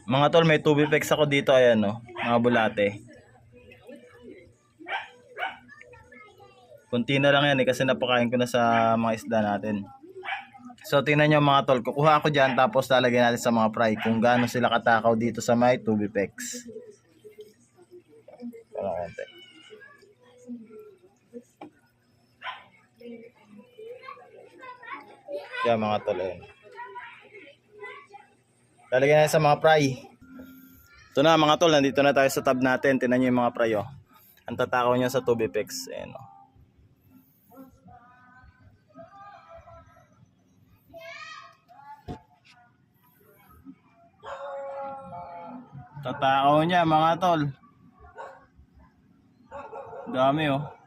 Mga tol, may tubipex ako dito, ayan no, mga bulate. Kunti na lang yan kasi napakain ko na sa mga isda natin. So tingnan nyo mga tol, kukuha ako dyan tapos lalagyan natin sa mga fry kung gaano sila katakaw dito sa may tubipex. Parang konti. Yan mga tol, ayan. Lalagyan natin sa mga fry. Ito na mga tol, nandito na tayo sa tab natin. Tingnan nyo yung mga fry oh. Ang tatakaw niya sa tubipex. Ayan oh. Tatakaw niya mga tol. Dami oh.